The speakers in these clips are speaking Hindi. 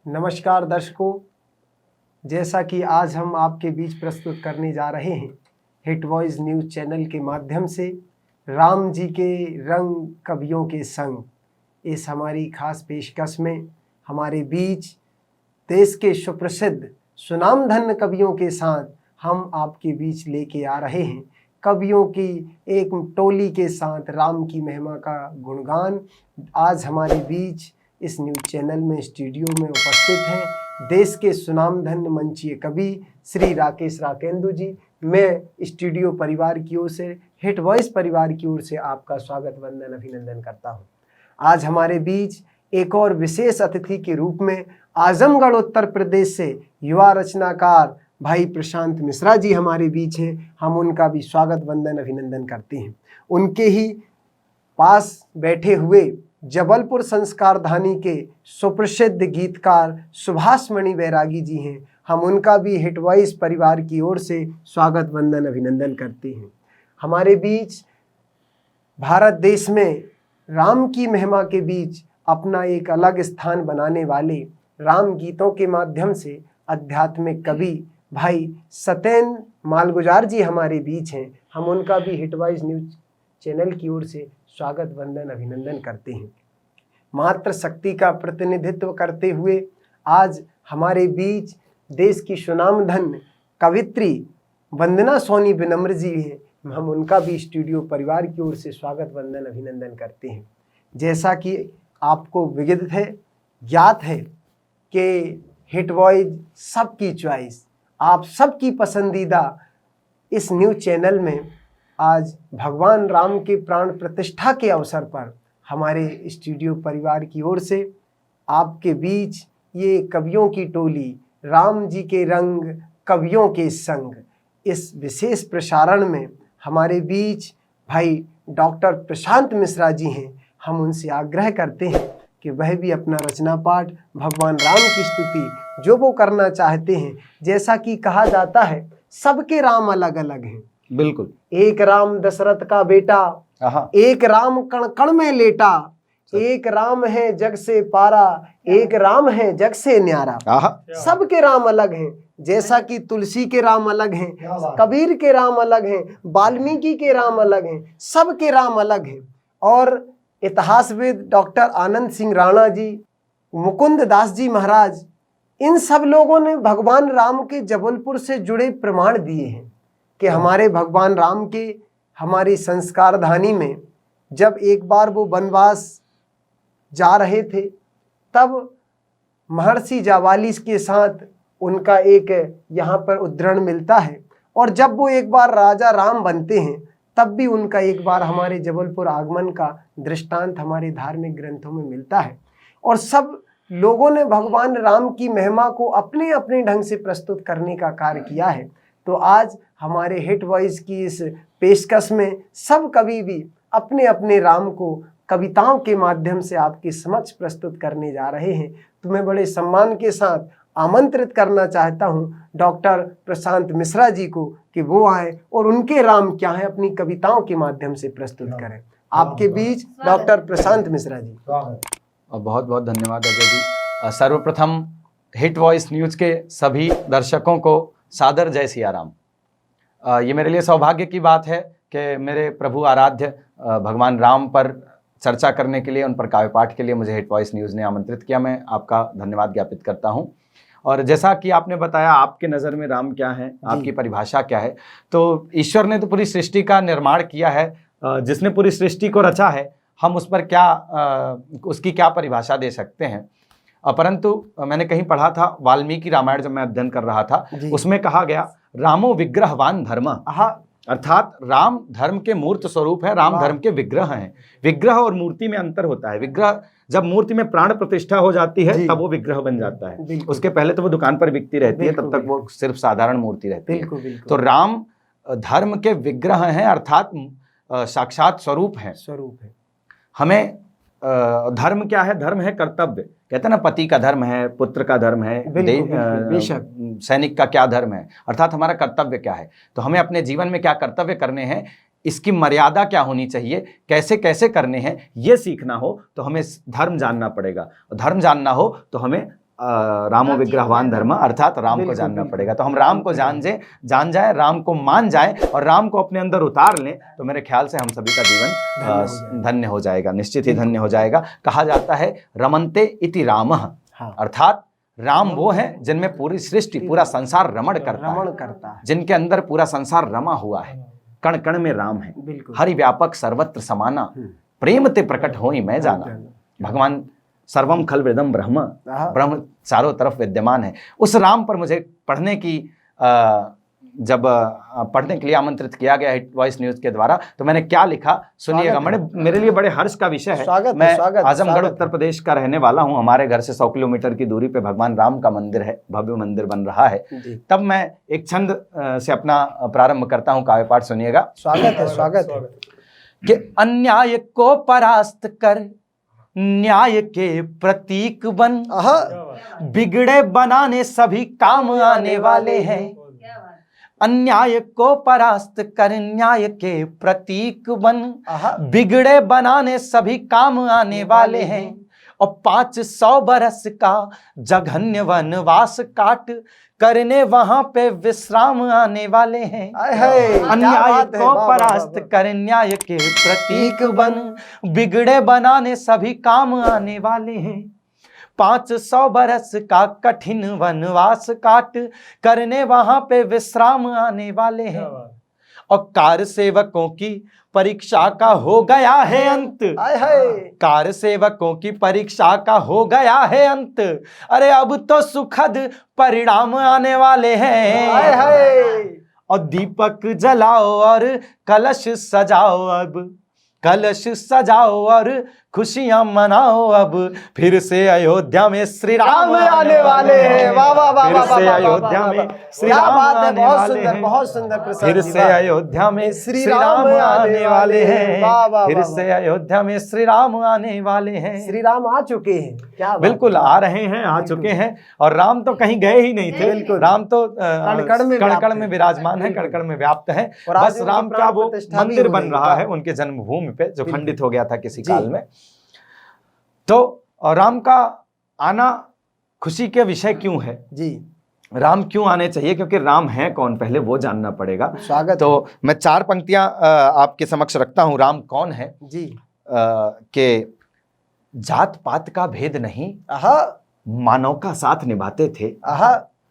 नमस्कार दर्शकों, जैसा कि आज हम आपके बीच प्रस्तुत करने जा रहे हैं हिट वॉइस न्यूज़ चैनल के माध्यम से राम जी के रंग कवियों के संग, इस हमारी खास पेशकश में हमारे बीच देश के सुप्रसिद्ध सुनामधन्य कवियों के साथ हम आपके बीच लेके आ रहे हैं कवियों की एक टोली के साथ राम की महिमा का गुणगान। आज हमारे बीच इस न्यूज़ चैनल में स्टूडियो में उपस्थित हैं देश के सुनामधन्य मंचीय कवि श्री राकेश राकेंदु जी। मैं स्टूडियो परिवार की ओर से, हिट वॉइस परिवार की ओर से आपका स्वागत वंदन अभिनंदन करता हूं। आज हमारे बीच एक और विशेष अतिथि के रूप में आजमगढ़ उत्तर प्रदेश से युवा रचनाकार भाई प्रशांत मिश्रा जी हमारे बीच हैं। हम उनका भी स्वागत वंदन अभिनंदन करते हैं। उनके ही पास बैठे हुए जबलपुर संस्कारधानी के सुप्रसिद्ध गीतकार सुभाष मणि बैरागी जी हैं। हम उनका भी हिट वॉइस परिवार की ओर से स्वागत वंदन अभिनंदन करते हैं। हमारे बीच भारत देश में राम की महिमा के बीच अपना एक अलग स्थान बनाने वाले राम गीतों के माध्यम से आध्यात्मिक कवि भाई सत्येन मालगुजार जी हमारे बीच हैं। हम उनका भी हिट वॉइस न्यूज़ चैनल की ओर से स्वागत वंदन अभिनंदन करते हैं। मातृ शक्ति का प्रतिनिधित्व करते हुए आज हमारे बीच देश की सुनामधन्य कवित्री वंदना सोनी विनम्र जी हैं। हम उनका भी स्टूडियो परिवार की ओर से स्वागत वंदन अभिनंदन करते हैं। जैसा कि आपको विदित है, ज्ञात है कि हिट वॉइस सबकी चॉइस, आप सबकी पसंदीदा इस न्यूज़ चैनल में आज भगवान राम के प्राण प्रतिष्ठा के अवसर पर हमारे स्टूडियो परिवार की ओर से आपके बीच ये कवियों की टोली राम जी के रंग कवियों के संग, इस विशेष प्रसारण में हमारे बीच भाई डॉक्टर प्रशांत मिश्रा जी हैं। हम उनसे आग्रह करते हैं कि वह भी अपना रचना पाठ भगवान राम की स्तुति जो वो करना चाहते हैं। जैसा कि कहा जाता है सबके राम अलग अलग हैं। बिल्कुल। एक राम दशरथ का बेटा, एक राम कण कण में लेटा, एक राम है जग से पारा, एक राम है जग से न्यारा। सबके राम अलग हैं। जैसा कि तुलसी के राम अलग हैं, कबीर के राम अलग हैं, वाल्मीकि के राम अलग हैं, सबके राम अलग हैं। और इतिहासविद डॉक्टर आनंद सिंह राणा जी, मुकुंद दास जी महाराज, इन सब लोगों ने भगवान राम के जबलपुर से जुड़े प्रमाण दिए हैं कि हमारे भगवान राम के हमारी संस्कारधानी में जब एक बार वो वनवास जा रहे थे, तब महर्षि जावाली के साथ उनका एक यहाँ पर उद्धरण मिलता है। और जब वो एक बार राजा राम बनते हैं, तब भी उनका एक बार हमारे जबलपुर आगमन का दृष्टांत हमारे धार्मिक ग्रंथों में मिलता है। और सब लोगों ने भगवान राम की महिमा को अपने अपने ढंग से प्रस्तुत करने का कार्य किया है। तो आज हमारे हिट वॉइस की इस पेशकश में सब कवि भी अपने अपने राम को कविताओं के माध्यम से आपके समक्ष प्रस्तुत करने जा रहे हैं। तो मैं बड़े सम्मान के साथ आमंत्रित करना चाहता हूं डॉक्टर प्रशांत मिश्रा जी को कि वो आए और उनके राम क्या है अपनी कविताओं के माध्यम से प्रस्तुत करें। आपके बीच डॉक्टर प्रशांत मिश्रा जी। बहुत बहुत धन्यवाद अजय जी। सर्वप्रथम हिट वॉइस न्यूज़ के सभी दर्शकों को सादर जय सिया राम। ये मेरे लिए सौभाग्य की बात है कि मेरे प्रभु आराध्य भगवान राम पर चर्चा करने के लिए, उन पर काव्य पाठ के लिए मुझे हिट वॉइस न्यूज़ ने आमंत्रित किया। मैं आपका धन्यवाद ज्ञापित करता हूं। और जैसा कि आपने बताया आपके नज़र में राम क्या है, आपकी परिभाषा क्या है, तो ईश्वर ने तो पूरी सृष्टि का निर्माण किया है। जिसने पूरी सृष्टि को रचा है, हम उस पर क्या उसकी क्या परिभाषा दे सकते हैं। परंतु मैंने कहीं पढ़ा था, वाल्मीकि रामायण जब मैं अध्ययन कर रहा था, उसमें कहा गया रामो विग्रहवान धर्म, अर्थात राम धर्म के मूर्त स्वरूप है, राम धर्म के विग्रह हैं। विग्रह और मूर्ति में अंतर होता है। विग्रह जब मूर्ति में प्राण प्रतिष्ठा हो जाती है तब वो विग्रह बन जाता है। उसके पहले तो वो दुकान पर बिकती रहती है, तब तक वो सिर्फ साधारण मूर्ति रहती है। तो राम धर्म के विग्रह हैं, अर्थात साक्षात स्वरूप है। हमें धर्म क्या है? धर्म है कर्तव्य। कहते हैं ना, पति का धर्म है, पुत्र का धर्म है, सैनिक का क्या धर्म है, अर्थात हमारा कर्तव्य क्या है। तो हमें अपने जीवन में क्या कर्तव्य करने हैं, इसकी मर्यादा क्या होनी चाहिए, कैसे कैसे करने हैं, ये सीखना हो तो हमें धर्म जानना पड़ेगा। धर्म जानना हो तो हमें रामो विग्रहवान धर्म, अर्थात राम को जानना पड़ेगा। तो हम राम को जान जाए, राम को मान जाए और राम को अपने अंदर उतार लें, तो मेरे ख्याल से हम सभी का जीवन धन्य हो जाएगा, निश्चित ही धन्य हो जाएगा। कहा जाता है रमन्ते इति रामः, अर्थात राम वो है जिनमें पूरी सृष्टि, पूरा संसार रमण करता है, जिनके अंदर पूरा संसार रमा हुआ है। कण कण में राम है, हरि व्यापक सर्वत्र समाना, प्रेम ते प्रकट होई मैं जाना। भगवान सर्वम खल वेदम ब्रह्म, ब्रह्म चारों तरफ विद्यमान है। उस राम पर मुझे पढ़ने की जब पढ़ने के लिए आमंत्रित किया गया हिट वॉइस न्यूज के द्वारा, तो मैंने क्या लिखा सुनिएगा। मेरे लिए बड़े हर्ष का विषय है। मैं आजमगढ़ उत्तर प्रदेश का रहने वाला हूं। हमारे घर से 100 किलोमीटर की दूरी पे भगवान राम का मंदिर है, भव्य मंदिर बन रहा है। तब मैं एक छंद से अपना प्रारंभ करता हूं, काव्य पाठ सुनिएगा। स्वागत है कि अन्याय को परास्त कर न्याय के प्रतीक बन, बिगड़े बनाने सभी काम आने वाले हैं। अन्याय को परास्त कर न्याय के प्रतीक बन, बिगड़े बनाने सभी काम आने वाले हैं। और 500 बरस का जघन्य वनवास काट करने वहां पे विश्राम आने वाले हैं। अन्याय को परास्त कर न्याय के प्रतीक बन, बिगड़े बनाने सभी काम आने वाले हैं। 500 बरस का कठिन वनवास काट करने वहां पे विश्राम आने वाले हैं। और कार सेवकों की परीक्षा का हो गया है अंत, कार सेवकों की परीक्षा का हो गया है अंत। अरे अब तो सुखद परिणाम आने वाले हैं। और दीपक जलाओ और कलश सजाओ, अब कलश सजाओ और खुशियां मनाओ। अब फिर से अयोध्या में श्री राम आने वाले हैं। वाह वाह वाह, फिर से अयोध्या में श्री राम आने वाले हैं। बहुत सुंदर, फिर से अयोध्या में श्री राम आने वाले हैं। फिर से अयोध्या में श्री राम आने वाले हैं। श्री राम आ चुके हैं, क्या बिल्कुल आ रहे हैं, आ चुके हैं। और राम तो कहीं गए ही नहीं थे, राम तो कण में विराजमान है, कण कण में व्याप्त है। बस राम का वो मंदिर बन रहा है उनके जन्मभूमि पे, जो खंडित हो गया था किसी काल में। तो राम का आना खुशी के विषय क्यों है जी? राम क्यों आने चाहिए? क्योंकि राम है कौन, पहले वो जानना पड़ेगा। स्वागत। तो मैं 4 पंक्तियां आपके समक्ष रखता हूं। राम कौन है जी? के जात पात का भेद नहीं, मानव का साथ निभाते थे।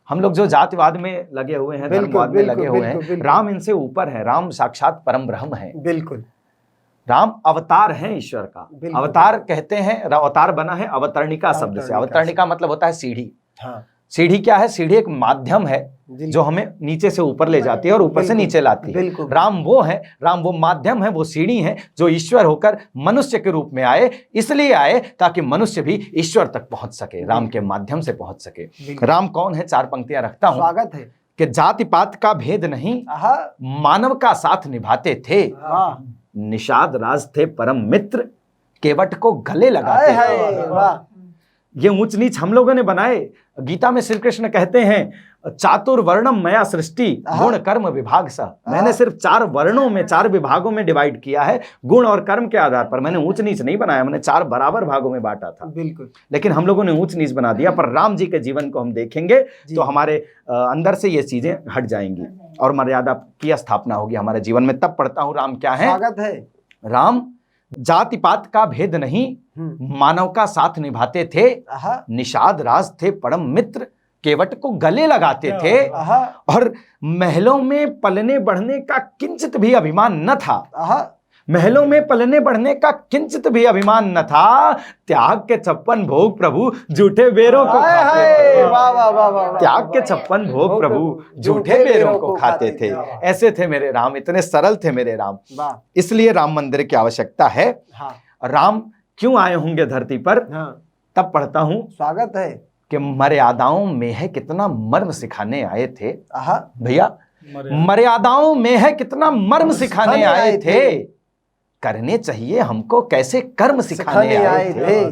हम लोग जो जातिवाद में लगे हुए हैं, धर्मवाद में लगे हुए हैं, राम इनसे ऊपर है। राम साक्षात परम ब्रह्म है। बिल्कुल, राम अवतार है ईश्वर का। अवतार कहते हैं, अवतार बना है अवतरणिका शब्द से। अवतरणिका मतलब होता है सीढ़ी। सीढ़ी क्या है? सीढ़ी एक माध्यम है जो हमें नीचे से ऊपर ले जाती है और ऊपर से नीचे लाती है। राम वो है, राम वो माध्यम है, वो सीढ़ी है जो ईश्वर होकर मनुष्य के रूप में आए। इसलिए आए ताकि मनुष्य भी ईश्वर तक पहुंच सके, राम के माध्यम से पहुंच सके। राम कौन है? 4 पंक्तियां रखता हूं। स्वागत है। कि जाति पात का भेद नहीं, मानव का साथ निभाते थे। निषाद राज थे परम मित्र, केवट को गले लगाते थे। ये ऊंच नीच हम लोगों ने बनाए। गीता में श्री कृष्ण कहते हैं चातुर्वर्णम मया सृष्टि गुण कर्म विभाग सा। मैंने सिर्फ 4 वर्णों में, 4 विभागों में डिवाइड किया है, गुण और कर्म के आधार पर। मैंने ऊंच नीच नहीं बनाया, मैंने 4 बराबर भागों में बांटा था। बिल्कुल। लेकिन हम लोगों ने ऊंच नीच बना दिया। पर राम जी के जीवन को हम देखेंगे तो हमारे अंदर से ये चीजें हट जाएंगी और मर्यादा की स्थापना होगी हमारे जीवन में। तब पढ़ता हूं राम क्या है। स्वागत है। राम जाति पात का भेद नहीं, मानव का साथ निभाते थे। निषाद राज थे परम मित्र, केवट को गले लगाते थे। और महलों में पलने बढ़ने का किंचित भी अभिमान न था। महलों में पलने बढ़ने का किंचित भी अभिमान न था। त्याग के 56 भोग प्रभु झूठे बेरों को खाते थे। त्याग के 56 भोग प्रभु झूठे बेरों को खाते थे। ऐसे थे मेरे राम, इतने सरल थे मेरे राम। इसलिए राम मंदिर की आवश्यकता है। राम क्यों आए होंगे धरती पर? तब पढ़ता हूं। स्वागत है। कि मर्यादाओं में है कितना मर्म सिखाने आए थे। भैया, मर्यादाओं में है कितना मर्म सिखाने आए थे। करने चाहिए हमको कैसे कर्म सिखाने आए थे।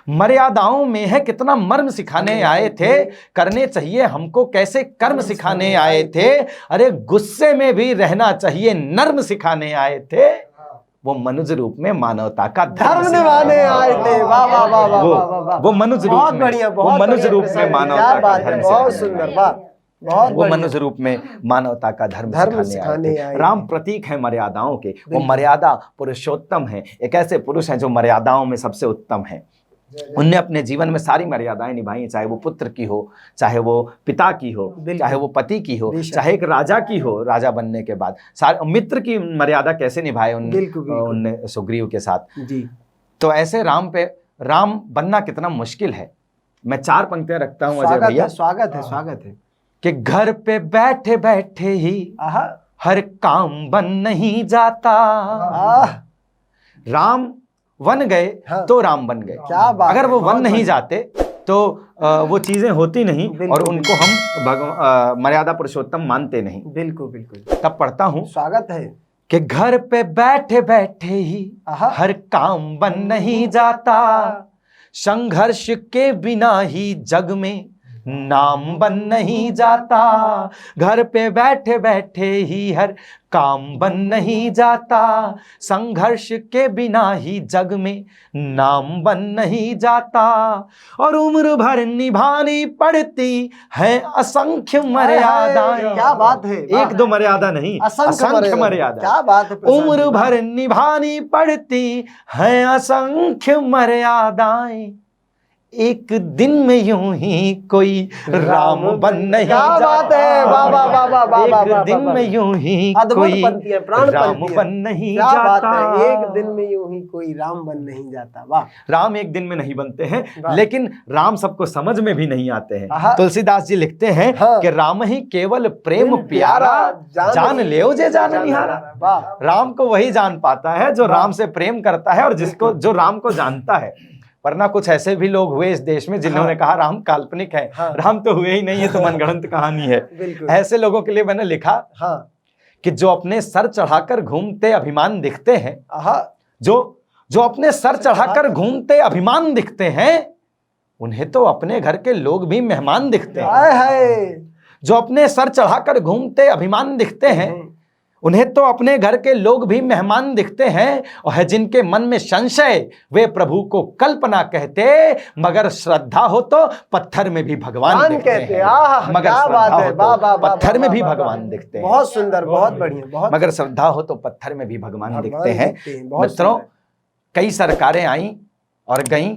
मर्यादाओं में है कितना मर्म सिखाने आए थे। करने चाहिए हमको कैसे कर्म सिखाने आए थे। अरे गुस्से में भी रहना चाहिए नर्म सिखाने आए थे। वो मनुष्य रूप में मानवता का धर्म निभाने आए थे। वाह वाह वाह वाह वाह वाह। वो मनुष्य रूप बहुत में, बढ़िया, वो बहुत मनुष्य रूप बढ़िया, में मानवता क्या का बात है, धर्म बहुत सिखाने सुंदर, आए। वाह, बहुत वो बढ़िया। मनुष्य रूप में मानवता का धर्म सिखाने आए थे। राम प्रतीक है मर्यादाओं के, वो मर्यादा पुरुषोत्तम है, एक ऐसे पुरुष हैं जो मर्यादाओं में सबसे उत्तम है। उनने अपने जीवन में सारी मर्यादाएं निभाई, चाहे वो पुत्र की हो, चाहे वो पिता की हो, चाहे वो पति की हो, चाहे एक राजा की हो, राजा बनने के बाद सारे मित्र की मर्यादा कैसे निभाए उनने सुग्रीव के साथ जी। तो ऐसे राम बनना कितना मुश्किल है। मैं 4 पंक्तियां रखता हूं अजय भैया। स्वागत है कि घर पे बैठे बैठे ही हर काम बन नहीं जाता। राम वन गए तो राम बन गए। क्या बात, अगर वो वन नहीं जाते तो वो चीजें होती नहीं और उनको हम मर्यादा पुरुषोत्तम मानते नहीं। बिल्कुल बिल्कुल। तब पढ़ता हूं, स्वागत है, कि घर पे बैठे बैठे ही हर काम बन नहीं जाता, संघर्ष के बिना ही जग में नाम बन नहीं जाता। घर पे बैठे बैठे ही हर काम बन नहीं जाता, संघर्ष के बिना ही जग में नाम बन नहीं जाता। और उम्र भर निभानी पड़ती है असंख्य मर्यादाएं। क्या बात है, 1-2 मर्यादा नहीं, असंख्य मर्यादा। क्या बात है। उम्र भर निभानी पड़ती है असंख्य मर्यादाएं, एक दिन में यूं ही कोई राम बन नहीं जाता। क्या बात है, वाह वाह वाह वाह वाह। एक दिन में यूं ही कोई राम बन नहीं जाता। एक दिन में यूं ही कोई राम बन नहीं जाता। वाह। राम एक दिन में नहीं बनते हैं, लेकिन राम सबको समझ में भी नहीं आते हैं। तुलसीदास जी लिखते हैं कि राम ही केवल प्रेम प्यारा, जान ले जे जान निहारा। राम को वही जान पाता है जो राम से प्रेम करता है और जो राम को जानता है। वरना कुछ ऐसे भी लोग हुए इस देश में जिन्होंने कहा राम काल्पनिक है, राम तो हुए ही नहीं, है तो मनगढ़ंत कहानी है। ऐसे लोगों के लिए मैंने लिखा कि जो अपने सर चढ़ाकर घूमते अभिमान दिखते हैं, जो अपने सर चढ़ाकर घूमते अभिमान दिखते हैं, उन्हें तो अपने घर के लोग भी मेहमान दिखते हैं। जो अपने सर चढ़ाकर घूमते अभिमान दिखते हैं, उन्हें तो अपने घर के लोग भी मेहमान दिखते हैं। और है जिनके मन में संशय, वे प्रभु को कल्पना कहते, मगर श्रद्धा हो तो पत्थर में भी भगवान दिखते हैं। मगर श्रद्धा हो तो पत्थर में भी भगवान दिखते हैं। बहुत सुंदर, बहुत बढ़िया। मगर श्रद्धा हो तो पत्थर में भी भगवान दिखते हैं। मित्रों, कई सरकारें आई और गई।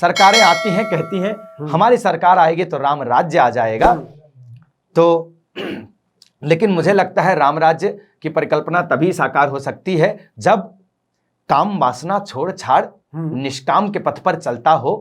सरकारें आती हैं, कहती हैं हमारी सरकार आएगी तो राम राज्य आ जाएगा। तो लेकिन मुझे लगता है राम राज्य की परिकल्पना तभी साकार हो सकती है जब काम वासना छोड़ छाड़ निष्काम के पथ पर चलता हो,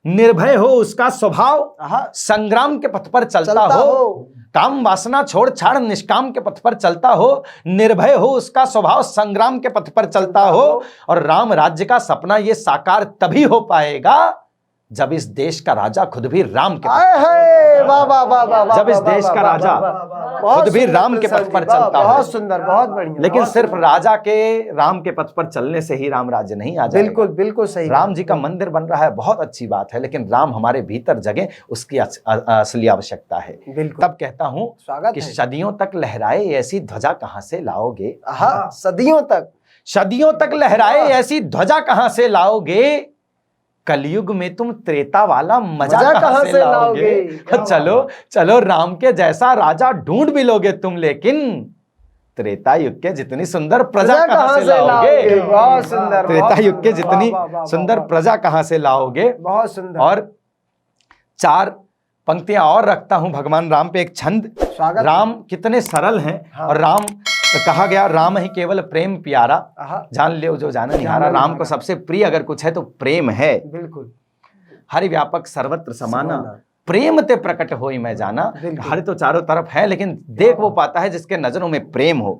निर्भय हो उसका स्वभाव, संग्राम के पथ पर चलता हो। काम वासना छोड़ छाड़ निष्काम के पथ पर चलता हो, निर्भय हो उसका स्वभाव, संग्राम के पथ पर चलता हो। और राम राज्य का सपना ये साकार तभी हो पाएगा जब इस देश का राजा खुद भी राम के जब इस देश का राजा खुद भी राम के पथ पर चलता है। बहुत सुंदर, बहुत बढ़िया। लेकिन सिर्फ राजा के राम के पथ पर चलने से ही राम राज्य नहीं आ जाएगा। बिल्कुल बिल्कुल सही। राम जी का मंदिर बन रहा है, बहुत अच्छी बात है, लेकिन राम हमारे भीतर जगे, उसकी असली आवश्यकता है। तब कहता हूं कि सदियों तक लहराए ऐसी ध्वजा कहां से लाओगे। सदियों तक लहराए ऐसी ध्वजा कहां से लाओगे, कलयुग में तुम त्रेता वाला मजा कहां से लाओगे। चलो राम के जैसा राजा ढूंढ भी लोगे तुम, लेकिन त्रेता युग के जितनी सुंदर प्रजा कहां से लाओगे। बहुत सुंदर। त्रेता युग के जितनी सुंदर प्रजा कहां से लाओगे। बहुत सुंदर। और 4 पंक्तियां और रखता हूं भगवान राम पे एक छंद। राम कितने सरल हैं। और राम कहा गया राम ही केवल प्रेम प्यारा, जान ले जो जान निहारा। राम को सबसे प्रिय अगर कुछ है तो प्रेम है। बिल्कुल। हरि व्यापक सर्वत्र समाना, प्रेम ते प्रकट होई मैं जाना। हरि तो चारों तरफ है, लेकिन देख वो पाता है जिसके नजरों में प्रेम हो।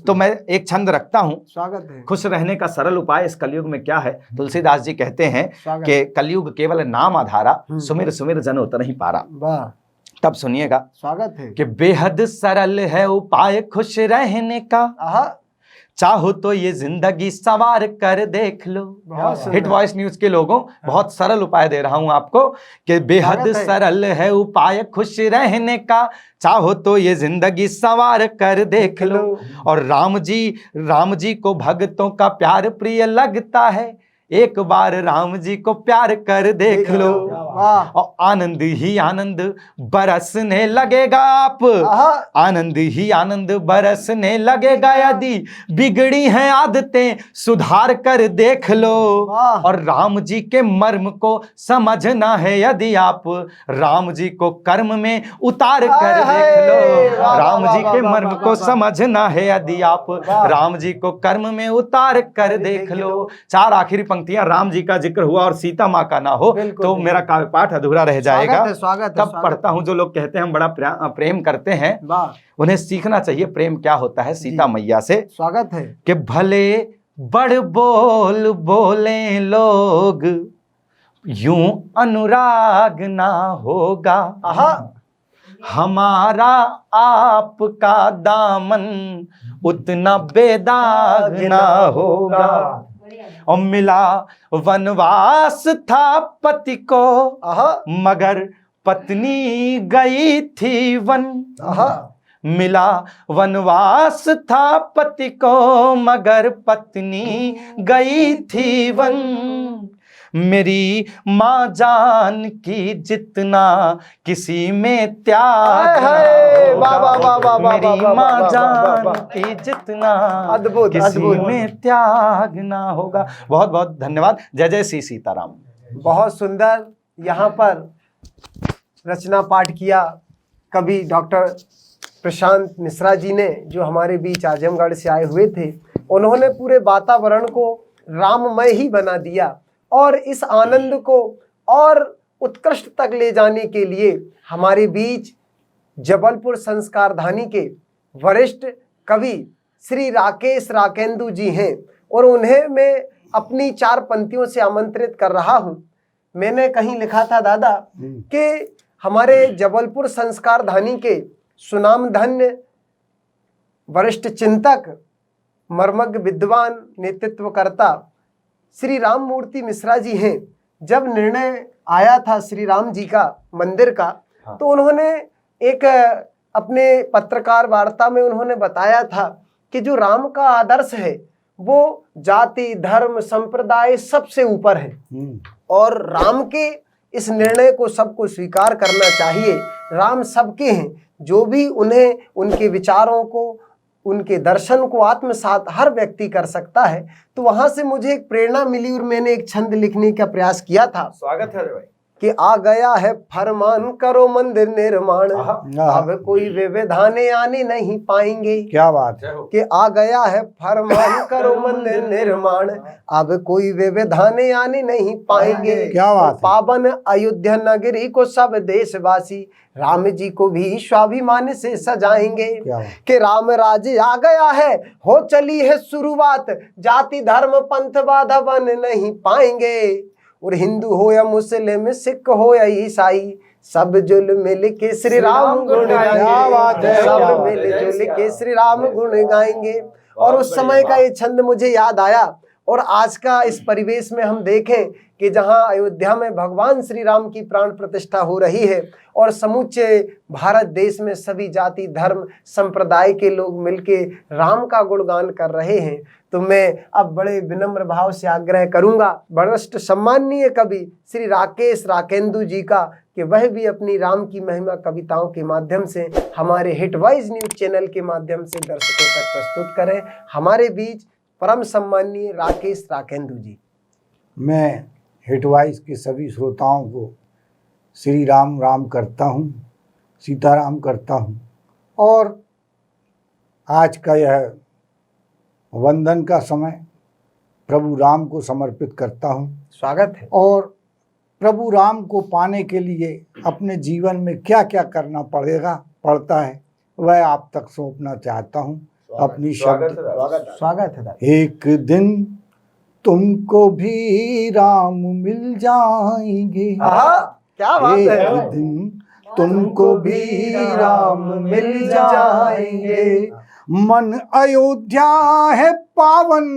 तो मैं एक छंद रखता हूं। स्वागत है। खुश रहने का सरल उपाय इस कलयुग में क्या है। तुलसीदास जी कहते हैं कि कलयुग केवल नाम आधारा, सुमिर सुमिर जन उतर नहीं पारा। तब सुनिएगा, स्वागत है, कि बेहद सरल है उपाय खुश रहने का, चाहो तो ये जिंदगी सवार कर देख लो। हिट वॉइस न्यूज के लोगों, बहुत सरल उपाय दे रहा हूं आपको कि बेहद सरल है उपाय खुश रहने का। चाहो तो ये जिंदगी सवार कर देख लो। और राम जी को भक्तों का प्यार प्रिय लगता है, एक बार राम जी को प्यार कर देख लो और आनंद ही आनंद बरसने लगेगा। आप आनंद ही आनंद बरसने लगेगा। यदि बिगड़ी हैं आदतें सुधार कर देख लो। और राम जी के मर्म को समझना है यदि आप, राम जी को कर्म में उतार कर देख लो। राम जी के मर्म को समझना है यदि आप, राम जी को कर्म में उतार कर देख लो। चार आखिरी पंक्तियां, राम जी का जिक्र हुआ और सीता माँ का ना हो तो मेरा काव्य पाठ अधूरा रह जाएगा। तब पढ़ता हूं। जो लोग कहते हैं हम बड़ा प्रेम करते हैं, उन्हें सीखना चाहिए प्रेम क्या होता है सीता मैया से। स्वागत है। कि भले बड़ बोल बोले लोग, यूं अनुराग ना होगा। हमारा आपका दामन उतना बेदाग ना होगा। और मिला वनवास था पति को, मगर पत्नी गई थी वन। मिला वनवास था पति को, मगर पत्नी गई थी वन। मेरी माँ जान की जितना किसी में त्याग ना होगा। मेरी माँ जान की जितना किसी में त्याग ना होगा। बहुत बहुत धन्यवाद। जय जय श्री सीताराम। बहुत सुंदर यहाँ पर रचना पाठ किया कवि डॉक्टर प्रशांत मिश्रा जी ने, जो हमारे बीच आजमगढ़ से आए हुए थे। उन्होंने पूरे वातावरण को राममय ही बना दिया और इस आनंद को और उत्कृष्ट तक ले जाने के लिए हमारे बीच जबलपुर संस्कारधानी के वरिष्ठ कवि श्री राकेश राकेंदु जी हैं और उन्हें मैं अपनी 4 पंक्तियों से आमंत्रित कर रहा हूं। मैंने कहीं लिखा था दादा कि हमारे जबलपुर संस्कारधानी के सुनामधन्य वरिष्ठ चिंतक, मर्मज्ञ विद्वान, नेतृत्वकर्ता श्री राम मूर्ति मिश्रा जी हैं। जब निर्णय आया था श्री राम जी का मंदिर का, तो उन्होंने एक अपने पत्रकार वार्ता में उन्होंने बताया था कि जो राम का आदर्श है वो जाति, धर्म, संप्रदाय सबसे ऊपर है और राम के इस निर्णय को सबको स्वीकार करना चाहिए। राम सबके हैं, जो भी उन्हें, उनके विचारों को, उनके दर्शन को आत्मसात हर व्यक्ति कर सकता है। तो वहां से मुझे एक प्रेरणा मिली और मैंने एक छंद लिखने का प्रयास किया था। स्वागत है भाई। कि आ गया है फरमान करो मंदिर निर्माण, अब कोई व्यवधाने आने नहीं पाएंगे। क्या बात है। कि आ गया है फरमान करो मंदिर निर्माण, अब कोई व्यवधाने आने नहीं पाएंगे। क्या बात है। पावन अयोध्या नगरी को सब देशवासी राम जी को भी स्वाभिमान से सजाएंगे। कि राम राज्य आ गया है, हो चली है शुरुआत, जाति धर्म पंथ बाधा बन नहीं पाएंगे। और हिंदू हो या मुस्लिम, सिख हो या ईसाई, सब जुल मिल के श्री राम गुण गाएंगे। सब मिल जुल के श्री राम गुण गाएंगे। और उस समय का ये छंद मुझे याद आया और आज का इस परिवेश में हम देखें कि जहां अयोध्या में भगवान श्री राम की प्राण प्रतिष्ठा हो रही है और समूचे भारत देश में सभी जाति, धर्म, संप्रदाय के लोग मिलके राम का गुणगान कर रहे हैं, तो मैं अब बड़े विनम्र भाव से आग्रह करूंगा वरिष्ठ सम्माननीय कवि श्री राकेश राकेंदु जी का कि वह भी अपनी राम की महिमा कविताओं के माध्यम से हमारे हिट वॉइस न्यूज चैनल के माध्यम से दर्शकों तक प्रस्तुत करें। हमारे बीच परम सम्माननीय राकेश राकेंदु जी। मैं हिट वॉइस के सभी श्रोताओं को श्री राम राम करता हूँ, सीताराम करता हूँ और आज का यह वंदन का समय प्रभु राम को समर्पित करता हूँ। स्वागत है। और प्रभु राम को पाने के लिए अपने जीवन में क्या क्या करना पड़ता है वह आप तक सौंपना चाहता हूँ अपनी शब्द। स्वागत है। एक दिन तुमको भी राम मिल जाएंगे, क्या बात है। एक दिन तुमको भी राम मिल जाएंगे, मन अयोध्या है पावन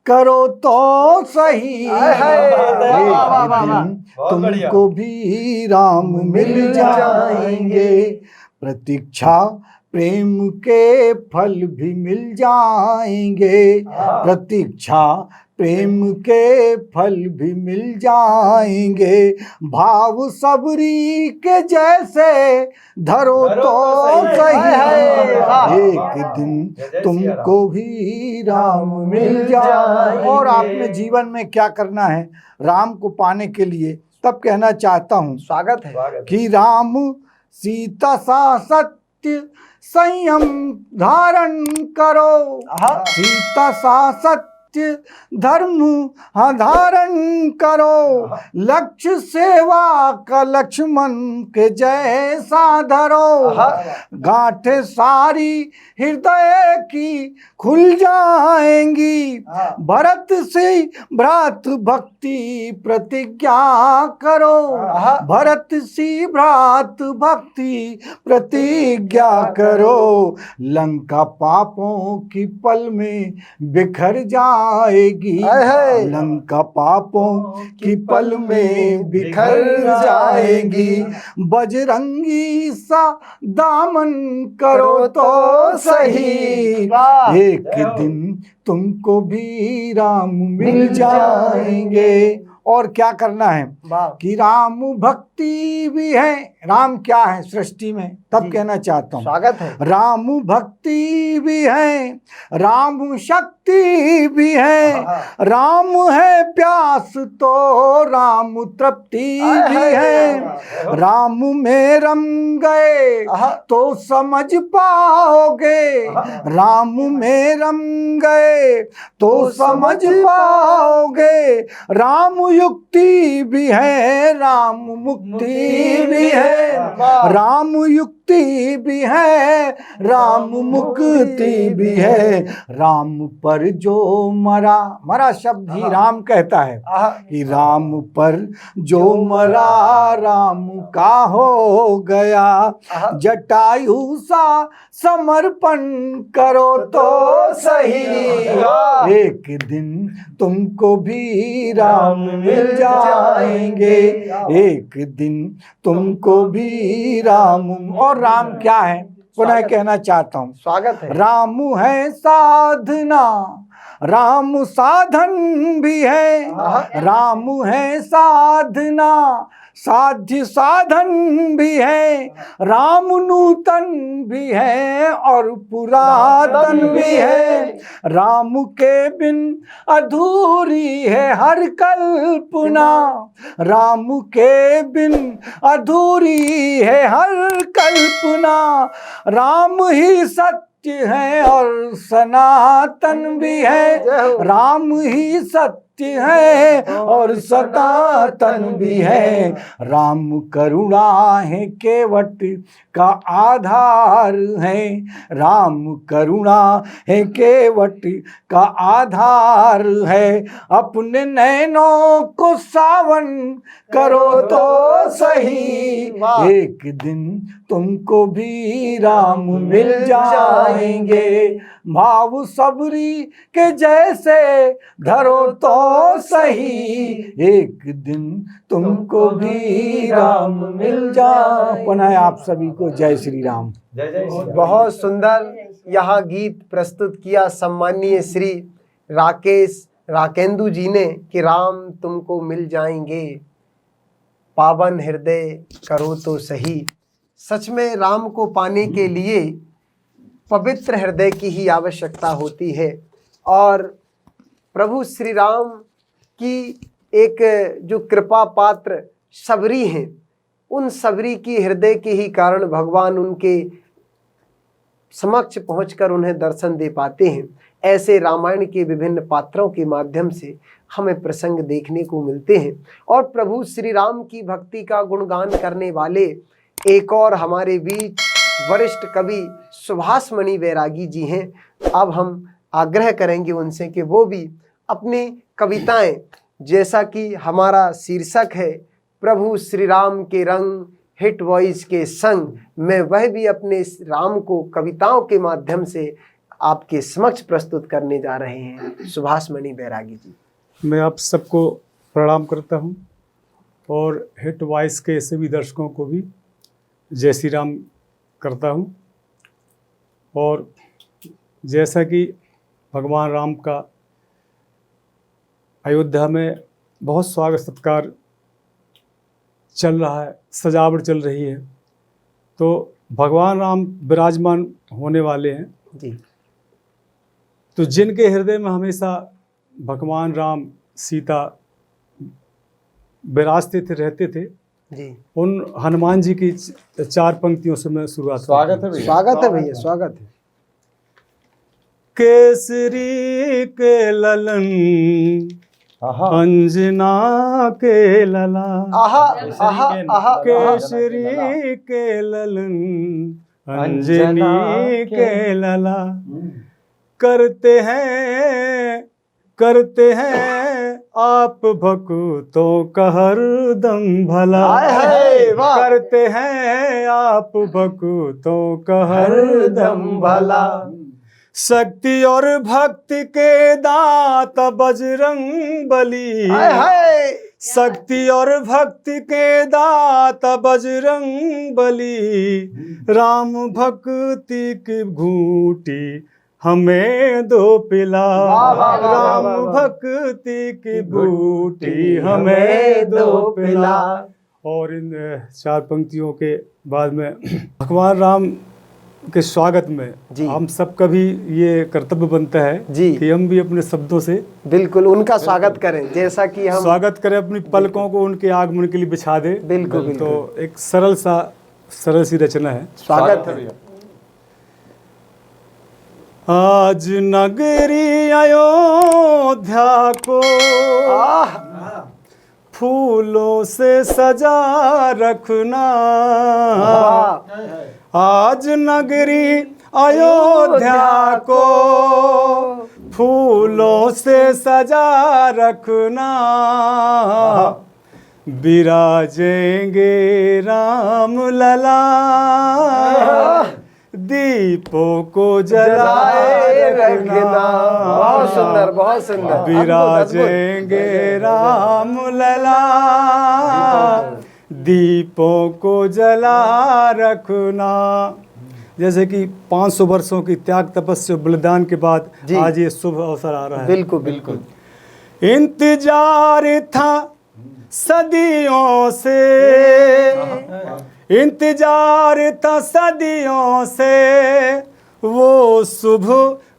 करो तो सही। एक दिन तुमको भी राम मिल जाएंगे, प्रतीक्षा प्रेम के फल भी मिल जाएंगे, प्रतीक्षा प्रेम के फल भी मिल जाएंगे। भाव सबरी के जैसे धरो तो सही, एक दिन तुमको भी राम मिल जाए। और आपने जीवन में क्या करना है राम को पाने के लिए, तब कहना चाहता हूँ स्वागत है कि राम सीता सा सत्य संयम धारण करो, सीता सा सत्य धर्म धारण करो, लक्ष्य सेवा का लक्ष्मण के जैसा धरो, गांठें सारी हृदय की खुल जाएंगी, भरत से भ्रात भक्ति प्रतिज्ञा करो, भरत सी भ्रात भक्ति प्रतिज्ञा करो, लंका पापों की पल में बिखर जाएगी, लंका पापों की पल में बिखर जाएगी, बजरंगी सा दामन करो तो सही, एक दिन तुमको भी राम मिल जाएंगे। और क्या करना है कि राम भक्ति भी है, राम क्या है सृष्टि में, तब कहना चाहता हूँ स्वागत है। राम भक्ति भी है, राम शक्ति भी है, राम है प्यास तो राम तृप्ति भी है, राम में रम गए तो समझ पाओगे, राम में रम गए तो समझ पाओगे, राम युक्ति भी है, राम मुक्ति भी है, राम युक्ति भी है, राम मुक्ति भी है, राम पर जो मरा, मरा शब्द ही राम कहता है कि राम पर जो मरा राम का हो गया, जटायु सा समर्पण करो तो सही, एक दिन तुमको भी राम मिल जाएंगे, एक दिन तुमको भी राम। और राम क्या है पुनः कहना चाहता हूँ स्वागत है। राम है साधना, राम साधन भी है, राम है साधना साध्य साधन भी है, राम नूतन भी है और पुरातन भी है, राम के बिन अधूरी है हर कल्पना, राम के बिन अधूरी है हर कल्पना, राम ही सत्य है और सनातन भी है, राम ही सत्य है और सनातन भी है, राम करुणा है केवट का आधार है, राम करुणा है केवट का आधार है, अपने नैनों को सावन करो तो सही, एक दिन तुमको भी राम मिल जाएंगे, भाव सबरी के जैसे धरो तो सही, एक दिन तुमको भी राम मिल जाए। पुनः आप सभी को जय श्री राम। बहुत सुंदर यह गीत प्रस्तुत किया सम्मानीय श्री राकेश राकेंदु जी ने कि राम तुमको मिल जाएंगे, पावन हृदय करो तो सही। सच में राम को पाने के लिए पवित्र हृदय की ही आवश्यकता होती है, और प्रभु श्री राम की एक जो कृपा पात्र सबरी हैं, उन सबरी की हृदय के ही कारण भगवान उनके समक्ष पहुंचकर उन्हें दर्शन दे पाते हैं। ऐसे रामायण के विभिन्न पात्रों के माध्यम से हमें प्रसंग देखने को मिलते हैं, और प्रभु श्री राम की भक्ति का गुणगान करने वाले एक और हमारे बीच वरिष्ठ कवि सुभाष मणि बैरागी जी हैं। अब हम आग्रह करेंगे उनसे कि वो भी अपनी कविताएं, जैसा कि हमारा शीर्षक है प्रभु श्री राम के रंग हिट वॉइस के संग में, वह भी अपने राम को कविताओं के माध्यम से आपके समक्ष प्रस्तुत करने जा रहे हैं सुभाष मणि बैरागी जी। मैं आप सबको प्रणाम करता हूं और हिट वॉइस के सभी दर्शकों को भी जय श्री राम करता हूं। और जैसा कि भगवान राम का अयोध्या में बहुत स्वागत सत्कार चल रहा है, सजावट चल रही है, तो भगवान राम विराजमान होने वाले हैं जी। तो जिनके हृदय में हमेशा भगवान राम सीता विराजते थे, रहते थे, जी उन हनुमान जी की 4 पंक्तियों से मैं शुरुआत स्वागत है भैया। स्वागत है भैया, स्वागत है। केसरी के ललन अंजना के लला, आहा आहा आहा, केसरी के ललन अंजनी के लला, करते हैं आप भक्तों का हरदम भला, हाय हाय, वाह। करते हैं आप भक्तों का हरदम भला, शक्ति और भक्ति के दाता बजरंग बली, हाय हाय, शक्ति और भक्ति के दाता बजरंग बली, राम भक्ति की घूंटी हमें दो पिला, वाह, वाह, वाह, राम वाह, वाह। भक्ति की बूटी हमें दो पिला। और इन 4 पंक्तियों के बाद में भगवान राम के स्वागत में जी। हम सबका भी ये कर्तव्य बनता है जी। कि हम भी अपने शब्दों से बिल्कुल उनका स्वागत करें, जैसा कि हम स्वागत करें, अपनी पलकों को उनके आगमन के लिए बिछा दे। बिल्कुल बिल्कुल तो एक सरल सी रचना है। स्वागत है। भैया। आज नगरी अयोध्या को आह, फूलों से सजा रखना, वाह। आज नगरी अयोध्या को फूलों से सजा रखना, विराजेंगे राम लला, दीपों को जलाए रखना, बहुत सुंदर, बहुत सुंदर, अद्भुत, विराजेंगे राम लला, दीपों को जला रखना। जैसे कि 500 वर्षों की त्याग तपस्या बलिदान के बाद जी। आज ये शुभ अवसर आ रहा है। बिल्कुल बिल्कुल। इंतजार था सदियों से, इंतजार था सदियों से, वो शुभ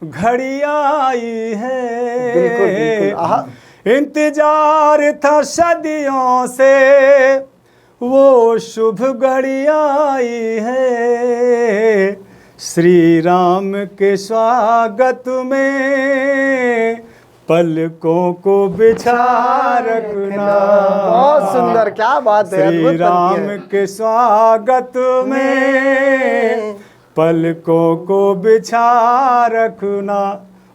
घड़ी आई है। बिल्कुल बिल्कुल, आहा। इंतजार था सदियों से, वो शुभ घड़ी आई है, श्री राम के स्वागत में पलकों को बिछा रखना। बहुत सुंदर, क्या बात है, श्री अद्भुत राम पंक्ति है। के स्वागत में पलकों को बिछा रखना।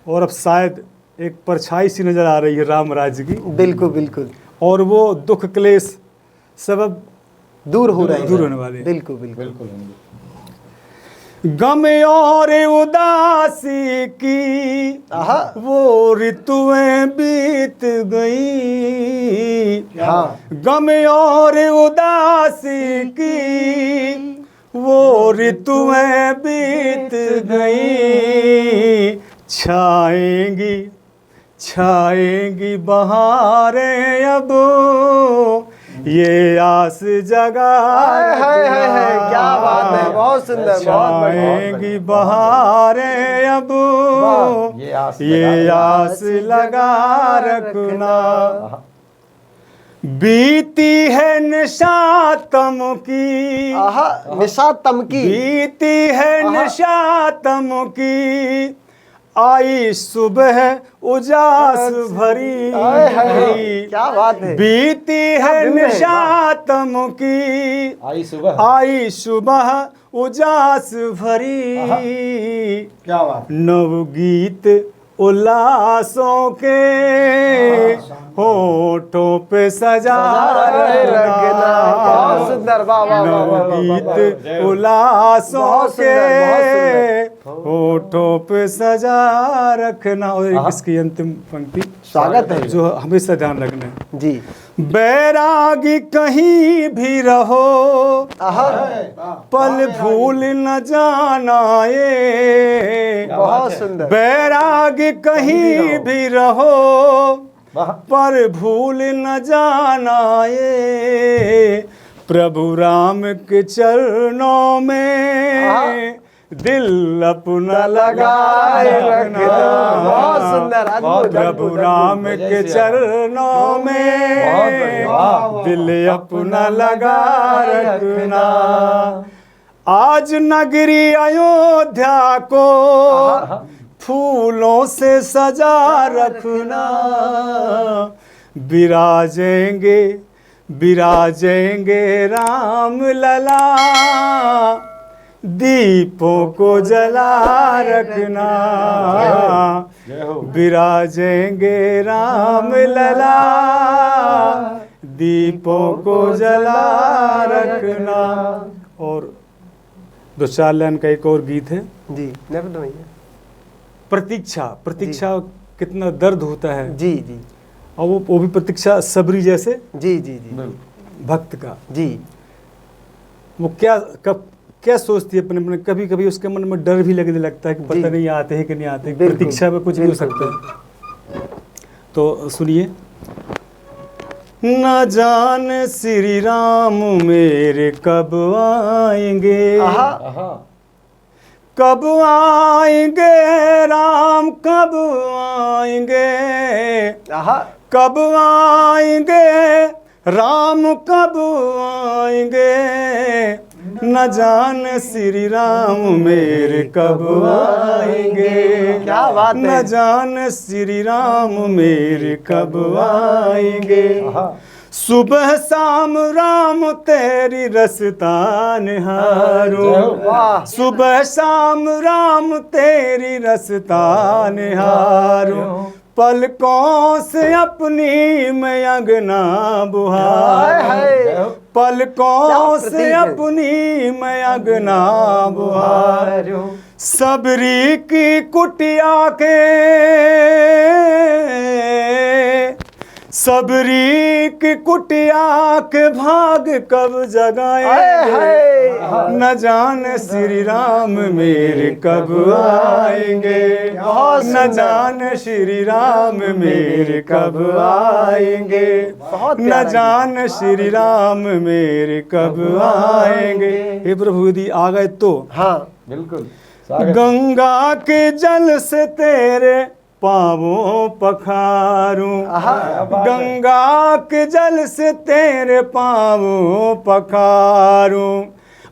और अब शायद एक परछाई सी नजर आ रही है राम राज्य की, बिल्कुल बिल्कुल, और वो दुख क्लेश सब अब दूर हो रहे हैं। दूर होने वाले हैं। बिल्कुल बिल्कुल। बिल्कुल। गम और उदासी की आहा, वो ऋतुएं बीत गई, हाँ। गम और उदासी की वो ऋतुएं बीत गई, छाएंगी बहारें अब, ये आस जगा हाय, क्या बात है, बहुत सुंदर, बहुत बढ़िया। छाएंगी बहारें अब, वाह, ये आस लगा रखना। बीती है निशातम की, आहा, निशा तमकी, बीती है आहा। निशातम की, आई सुबह उजास भरी, हाय, हाय, क्या बात है। बीती क्या है दिन है, निशातम की, आई सुबह उजास भरी, क्या बात। नवगीत उल्लासों के होठों पे सजा रखना। बहुत रखना, सुंदर, वाह वाह वाह वाह, वाह, वाह, वाह। नवगीत उल्लासों बहुत के सुंदर, होठों पे सजा रखना। और एक इसकी अंतिम पंक्ति स्वागत है जो हमेशा ध्यान रखना है। जी। बैरागी कहीं भी रहो, आहा, पल भूल न जाना ये। बहुत सुंदर। बैरागी कहीं भी रहो, पर भूल न जाना ये। प्रभु राम के चरणों में दिल अपना लगाए रखना। बहुत सुंदर, अद्भुत, प्रभु अद्भुत, राम के चरणों में दिल अपना लगा रखना। आज नगरी अयोध्या को फूलों से सजा रखना। विराजेंगे विराजेंगे राम लला, दीपों को जला रखना। विराजेंगे राम लला, दीपों को जला रखना। और 2-4 लाइन का एक और गीत है। जी नर्मदा भैया। प्रतीक्षा, प्रतीक्षा कितना दर्द होता है। जी जी और वो भी प्रतीक्षा सबरी जैसे जी जी जी भक्त का। जी। वो क्या सोचती है अपने मन, कभी कभी उसके मन में डर भी लगने लगता है कि पता नहीं आते हैं कि नहीं आते। बिल्कुल, प्रतीक्षा में कुछ भी हो सकता है। तो सुनिए। न जान श्री राम मेरे कब आएंगे, कब आएंगे राम, कब आएंगे, कब आएंगे राम, कब आएंगे। न जान श्री राम मेरे कब आएंगे। क्या बात है। न जान श्री राम मेरे कब आएंगे। सुबह शाम राम तेरी रसता निहारूं। सुबह शाम राम तेरी रसता निहारूं। पलकों से अपनी मैं अंगना बुहारूं। पलकों से अपनी मैं अंगना बुहारूं। सबरी की कुटिया के, सबरी की कुटिया के भाग कब जगाएंगे। न जान श्री राम मेरे कब आएंगे। न जान श्री राम मेरे कब आएंगे। न जान श्री राम मेरे कब आएंगे। हे प्रभु यदि आ गए तो। हाँ बिल्कुल। गंगा के जल से तेरे पाँवों पखारूं। गंगा के जल से तेरे पाँवों पखारूं।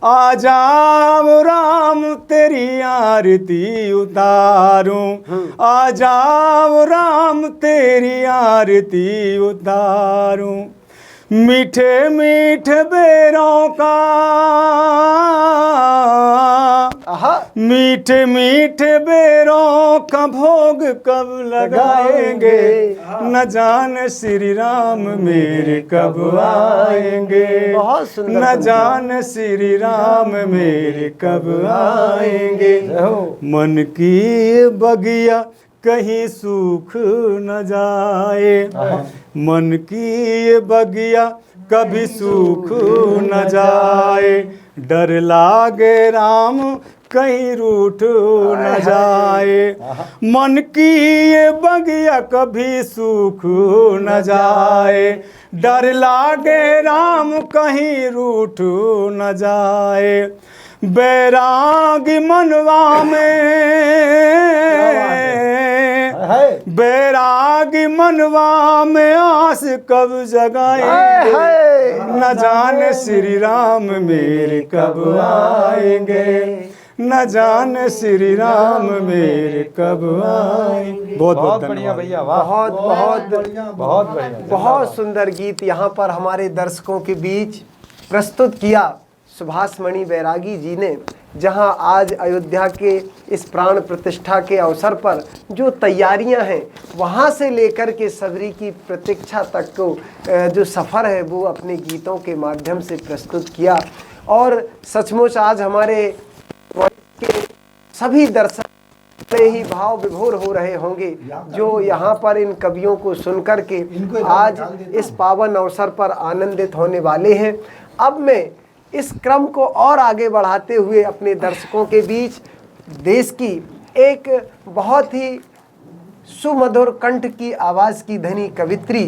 आ जाओ राम तेरी आरती उतारूं। आ जाओ राम तेरी आरती उतारूं। मीठे मीठे बेरों का, मीठे मीठे बेरों का भोग कब लगाएंगे। न जान श्री राम मेरे कब आएंगे। न जान श्री राम मेरे कब आएंगे। मन की बगिया कहीं सूख न जाए। मन की ये बगिया कभी सूख न जाए। डर लागे राम कहीं रूठ न जाए। मन की ये बगिया कभी सूख न जाए। डर लागे राम कहीं रूठ न जाए। बैरागी मनवा में, बैरागी मनवा में आस कब जगाएंगे। न जाने श्री राम मेरे कब आएंगे। न जाने श्री राम मेरे कब आएंगे। बहुत बहुत बढ़िया धन्यवाद भैया, वाह। बहुत बहुत बहुत बढ़िया। बहुत सुंदर गीत यहाँ पर हमारे दर्शकों के बीच प्रस्तुत किया सुभाष मणि बैरागी जी ने। जहां आज अयोध्या के इस प्राण प्रतिष्ठा के अवसर पर जो तैयारियां हैं, वहां से लेकर के सबरी की प्रतीक्षा तक को जो सफ़र है वो अपने गीतों के माध्यम से प्रस्तुत किया। और सचमुच आज हमारे के सभी दर्शक बड़े ही भाव विभोर हो रहे होंगे जो यहाँ पर इन कवियों को सुनकर के आज इस पावन अवसर पर आनंदित होने वाले हैं। अब मैं इस क्रम को और आगे बढ़ाते हुए अपने दर्शकों के बीच देश की एक बहुत ही सुमधुर कंठ की आवाज़ की धनी कवित्री,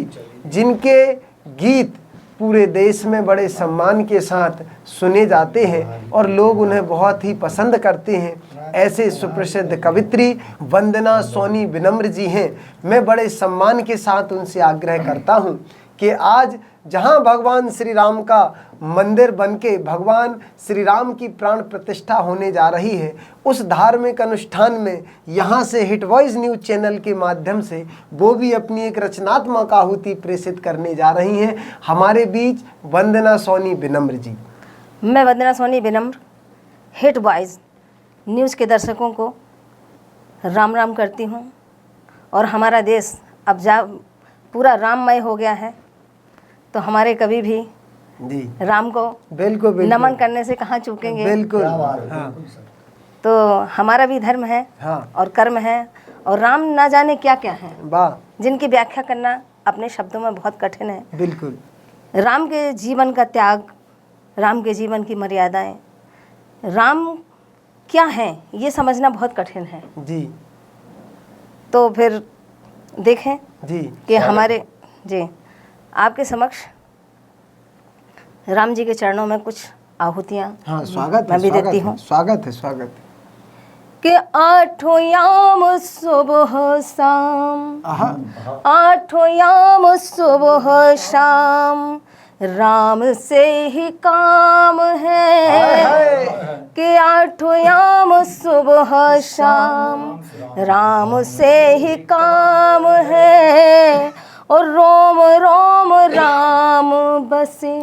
जिनके गीत पूरे देश में बड़े सम्मान के साथ सुने जाते हैं और लोग उन्हें बहुत ही पसंद करते हैं, ऐसे सुप्रसिद्ध कवित्री वंदना सोनी विनम्र जी हैं। मैं बड़े सम्मान के साथ उनसे आग्रह करता हूं कि आज जहां भगवान श्री राम का मंदिर बनके भगवान श्री राम की प्राण प्रतिष्ठा होने जा रही है, उस धार्मिक अनुष्ठान में यहाँ से हिट वॉइस न्यूज़ चैनल के माध्यम से वो भी अपनी एक रचनात्मक आहुति प्रेषित करने जा रही हैं। हमारे बीच वंदना सोनी विनम्र जी। मैं वंदना सोनी विनम्र हिट वॉइस न्यूज़ के दर्शकों को राम राम करती हूँ। और हमारा देश अब पूरा राममय हो गया है, तो हमारे कवि भी जी राम को बिल्कुल नमन करने से कहाँ चूकेंगे। बिल्कुल हाँ। तो हमारा भी धर्म है हाँ। और कर्म है, और राम ना जाने क्या क्या है, वाह, जिनकी व्याख्या करना अपने शब्दों में बहुत कठिन है। बिल्कुल राम के जीवन का त्याग, राम के जीवन की मर्यादाएं, राम क्या है ये समझना बहुत कठिन है। जी तो फिर देखें जी कि हमारे जी आपके समक्ष राम जी के चरणों में कुछ आहुतियाँ हाँ, स्वागत है, मैं भी स्वागत देती है, हूँ स्वागत है, स्वागत है। कि आठों याम सुबह शाम, आहा, आठों याम सुबह शाम, राम से ही काम है। कि आठों याम सुबह शाम, राम से ही काम है। और रोम रोम राम बसे,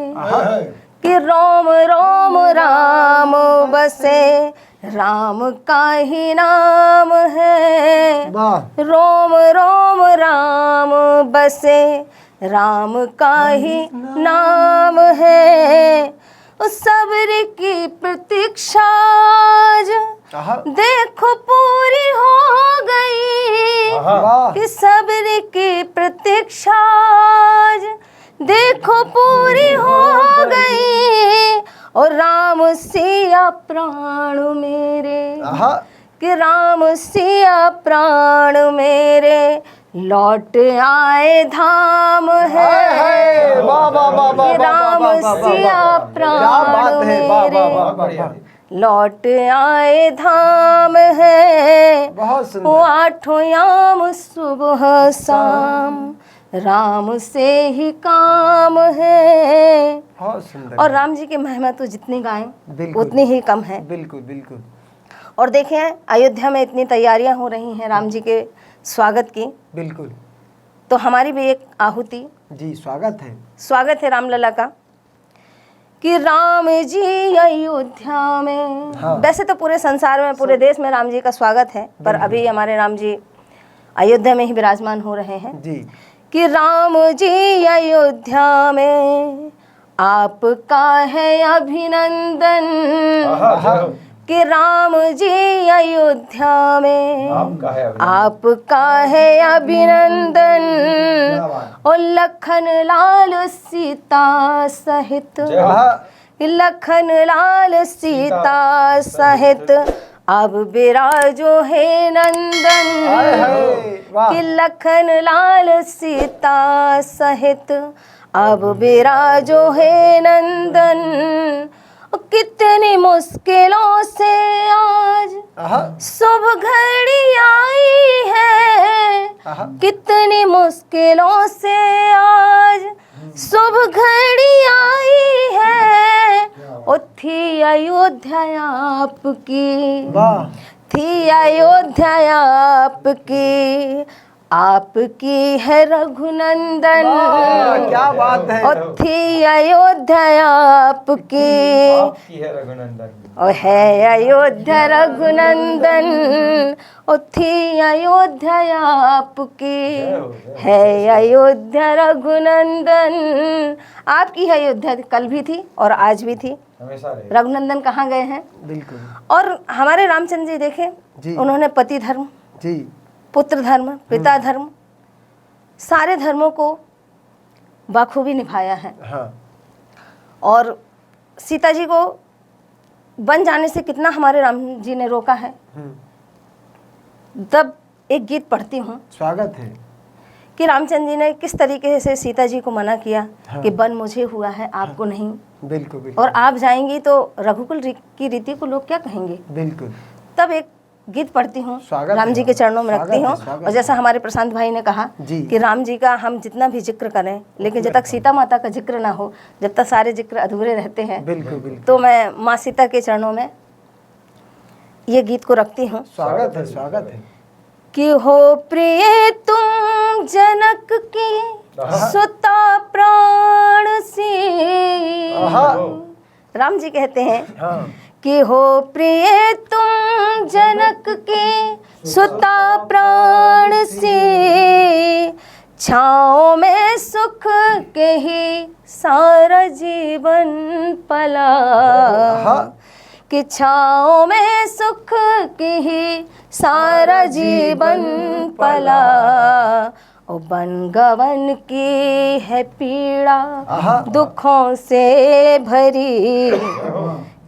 कि रोम रोम राम बसे, राम का ही नाम है। वाह, रोम रोम राम बसे, राम का ही नाम है। उस सब्र की प्रतीक्षा आज आहा, देखो पूरी हो गई। वाह, कि सब्र की प्रतीक्षा आज देखो पूरी हो गई। और राम सिया प्राण मेरे, आहा, कि राम सिया प्राण मेरे, लौट आए धाम है। वाह, वाह, वाह, वाह, कि राम वाह, वाह, वाह, सिया वाह, क्या प्राण बात है, वाह, वाह, वाह, मेरे, वाह, वाह, लौट आए धाम है। बहुत वो सुंदर। आठों याम सुबह शाम, राम से ही काम है। बहुत सुंदर। और राम जी की महिमा तो जितनी गाएं बिल्कुल। उतनी ही कम है। बिल्कुल बिल्कुल और देखें अयोध्या में इतनी तैयारियां हो रही हैं राम जी के स्वागत की, बिल्कुल। तो हमारी भी एक आहुति जी स्वागत है। स्वागत है रामलला का। कि राम जी अयोध्या में, हाँ। वैसे तो पूरे संसार में पूरे देश में राम जी का स्वागत है, पर अभी हमारे राम जी अयोध्या में ही विराजमान हो रहे हैं। जी कि राम जी अयोध्या में आपका है अभिनंदन। कि राम जी अयोध्या में आपका है अभिनंदन। और लखन लाल सीता सहित, आहा, लखन लाल सीता सहित, अब विराजो है नंदन। हाय, वाह। कि लखन लाल सीता सहित, अब विराजो है नंदन। कितनी मुश्किलों से आज आहा, शुभ घड़ी आई है। आहा, कितनी मुश्किलों से आज शुभ घड़ी आई है। और थी अयोध्या आपकी, वाह, थी अयोध्या आपकी, आपकी है रघुनंदन, क्या बात है। और थी अयोध्या आपकी, है रघुनंदन, और है अयोध्या रघुनंदन, और थी अयोध्या आपकी, है अयोध्या रघुनंदन। आपकी है अयोध्या, कल भी थी और आज भी थी। हमेशा रहे। रघुनंदन कहाँ गए हैं? बिल्कुल और हमारे रामचंद्र जी देखें, जी। उन्होंने पति धर्म, जी पुत्र धर्म, पिता धर्म, सारे धर्मों को बखूबी निभाया है। हाँ और सीता जी को बन जाने से कितना हमारे राम जी ने रोका है। तब एक गीत पढ़ती हूँ स्वागत है। कि रामचंद्र जी ने किस तरीके से सीता जी को मना किया हाँ। कि बन मुझे हुआ है, आपको नहीं, बिल्कुल बिल्कुल और आप जाएंगी तो रघुकुल की रीति को लोग क्या कहेंगे। बिल्कुल। तब एक गीत पढ़ती हूँ, स्वागत राम है। जी के चरणों में स्वागत रखती है, हूँ। स्वागत और जैसा हमारे प्रशांत भाई ने कहा जी। कि राम जी का हम जितना भी जिक्र करें, लेकिन जब तक सीता माता का जिक्र ना हो, जब तक सारे जिक्र अधूरे रहते हैं, बिल्कुल बिल्कुल। तो मैं माँ सीता के चरणों में ये गीत को रखती हूँ। स्वागत है, स्वागत है। कि हो प्रिय तुम जनक की सुता प्राण सी, राम जी कहते हैं हाँ कि हो प्रिय तुम जनक की सुता प्राण से, छाँव में सुख के ही सारा जीवन पला, कि छाँव में सुख के ही सारा जीवन पला, ओ बन गवन की है पीड़ा दुखों से भरी,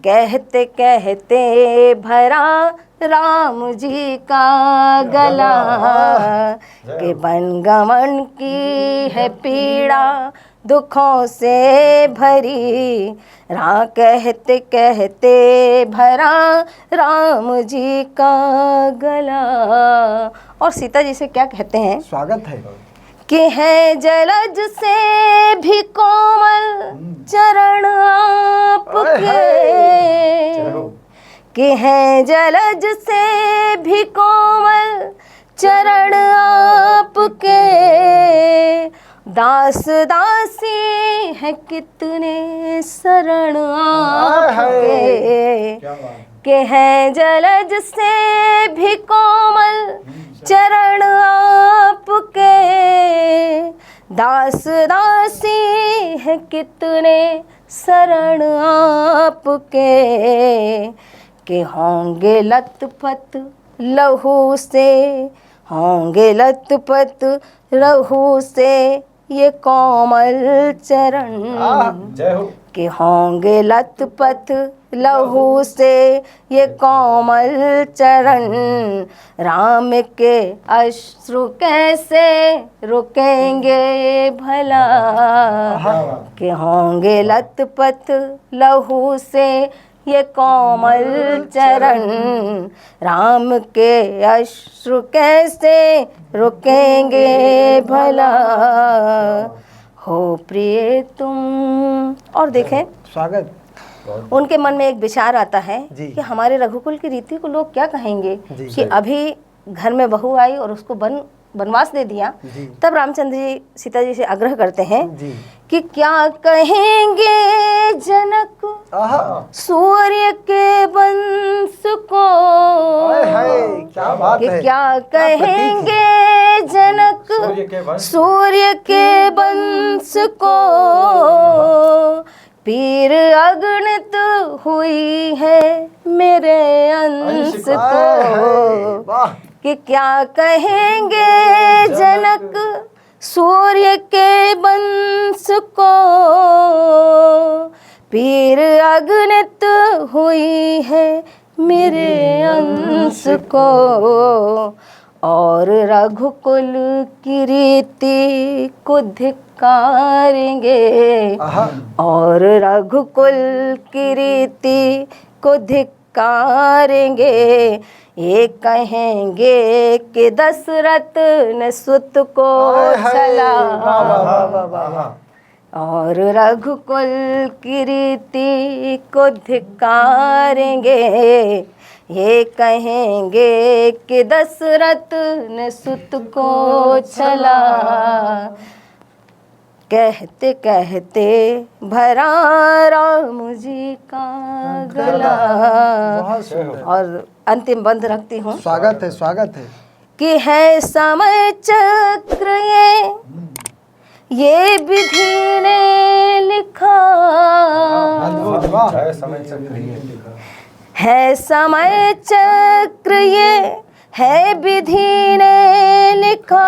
कहते कहते भरा राम जी का गला, कि बन गवन की है पीड़ा दुखों से भरी, कहते कहते भरा राम जी का गला। और सीता जी से क्या कहते हैं? स्वागत है। कि है जलज से भी कोमल चरण आपके, कि है जलज से भी कोमल चरण आपके, दास दासी है कितने शरण आपके, कि है जलज से भी कोमल चरण आपके, दास दासी है कितने शरण आपके, कि होंगे लथपथ लहू से, होंगे लथपथ लहू से ये कोमल चरण, कि होंगे लथपथ लहू से ये कोमल चरण, राम के अश्रु कैसे रुकेंगे भला, कि होंगे लथपथ लहू से ये कोमल चरण, राम के अश्रु कैसे रुकेंगे भला, हो प्रिय तुम। और देखें, स्वागत। उनके मन में एक विचार आता है जी। कि हमारे रघुकुल की रीति को लोग क्या कहेंगे जी। कि अभी घर में बहू आई और उसको वनवास दे दिया। जी। तब रामचंद्र जी सीता जी से आग्रह करते हैं जी। कि क्या कहेंगे जनक सूर्य के वंश को, क्या बात कि है। क्या कहेंगे जनक सूर्य के वंश को, पीर अगणित हुई है मेरे अंश को, कि क्या कहेंगे जनक सूर्य के वंश को, पीर अगणित हुई है मेरे अंश को, और रघुकुल की रीति को धिक्कारेंगे, और रघुकुल की रीति को धिक्कारेंगे, ये कहेंगे कि दशरथ ने सुत को चला, और रघुकुल की रीति को धिक्कारेंगे, ये कहेंगे कि दशरथ ने सुत को छला, कहते कहते भरा राम जी का गला। बहुत सुंदर। और अंतिम बंद रखती हूँ स्वागत है, स्वागत है। कि है समय चक्र ये विधि ने लिखा, है समय चक्र ये है विधि ने लिखा,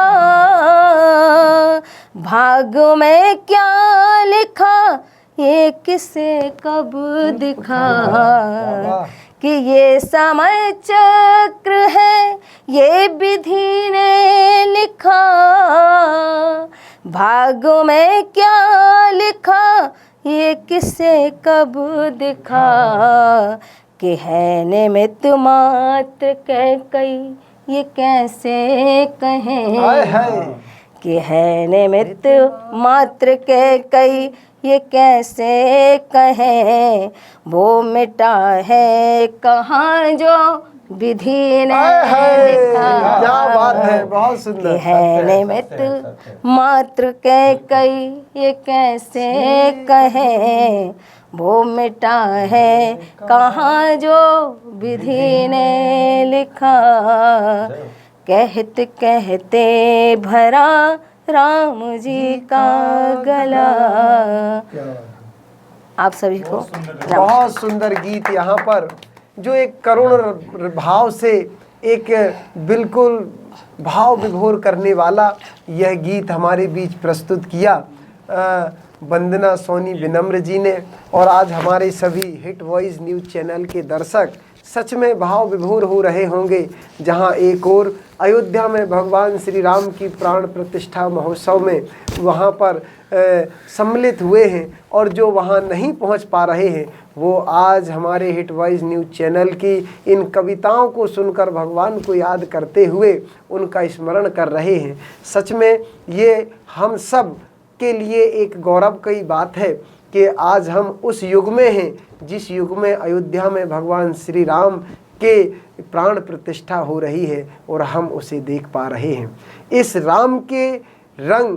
भाग में क्या लिखा ये किसे कब दिखा, कि ये समय चक्र है ये विधि ने लिखा, भाग में क्या लिखा ये किसे कब दिखा, कि है निमित्त मात्र कह कई ये कैसे कहें, हाय हाय। कि है निमित्त मात्र कह कई ये कैसे कहें, वो मिटा है कहाँ जो विधि ने लिखा। क्या बात है, बहुत सुंदर। कि है निमित्त मात्र कह कई ये कैसे कहें, वो मिटा है कहाँ जो विधि ने लिखा, कहते कहते भरा राम जी का गला। आप सभी को बहुत सुंदर गीत यहाँ पर, जो एक करुण भाव से एक बिल्कुल भाव विभोर करने वाला यह गीत हमारे बीच प्रस्तुत किया वंदना सोनी विनम्र जी ने। और आज हमारे सभी हिट वॉइस न्यूज़ चैनल के दर्शक सच में भाव विभोर हो रहे होंगे, जहां एक और अयोध्या में भगवान श्री राम की प्राण प्रतिष्ठा महोत्सव में वहां पर सम्मिलित हुए हैं, और जो वहां नहीं पहुंच पा रहे हैं वो आज हमारे हिट वॉइस न्यूज़ चैनल की इन कविताओं को सुनकर भगवान को याद करते हुए उनका स्मरण कर रहे हैं। सच में ये हम सब के लिए एक गौरव की बात है कि आज हम उस युग में हैं जिस युग में अयोध्या में भगवान श्री राम के प्राण प्रतिष्ठा हो रही है और हम उसे देख पा रहे हैं। इस राम के रंग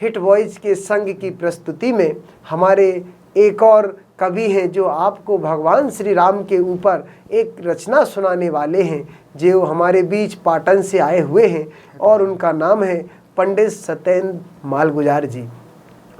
हिट वॉइस के संग की प्रस्तुति में हमारे एक और कवि हैं जो आपको भगवान श्री राम के ऊपर एक रचना सुनाने वाले हैं, जो हमारे बीच पाटन से आए हुए हैं और उनका नाम है पंडित सत्येंद्र मालगुजार जी।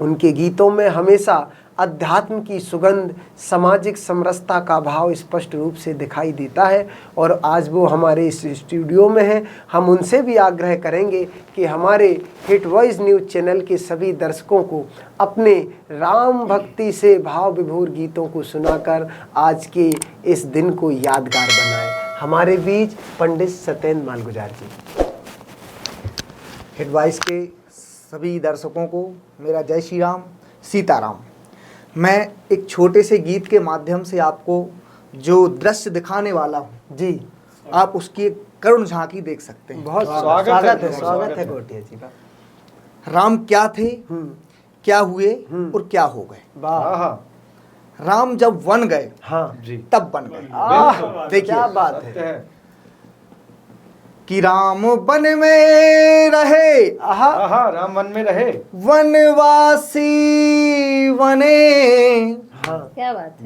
उनके गीतों में हमेशा अध्यात्म की सुगंध, सामाजिक समरसता का भाव स्पष्ट रूप से दिखाई देता है, और आज वो हमारे इस स्टूडियो में हैं। हम उनसे भी आग्रह करेंगे कि हमारे हिट वॉइस न्यूज़ चैनल के सभी दर्शकों को अपने राम भक्ति से भाव विभोर गीतों को सुनाकर आज के इस दिन को यादगार बनाएं। हमारे बीच पंडित सत्येंद्र मालगुजार जी। हिट वॉइस के सभी दर्शकों को मेरा जय श्री राम, सीताराम। मैं एक छोटे से गीत के माध्यम से आपको जो दृश्य दिखाने वाला हूँ जी, आप उसकी एक करुण झांकी देख सकते हैं। बहुत स्वागत है गोटिया जी का। राम क्या थे, क्या हुए और क्या हो गए। वाह, राम जब वन गए हाँ जी, तब बन गए। देखिए क्या बात है। कि राम वन में रहे, आहा, राम वन में रहे, वनवासी बने। हाँ, क्या बात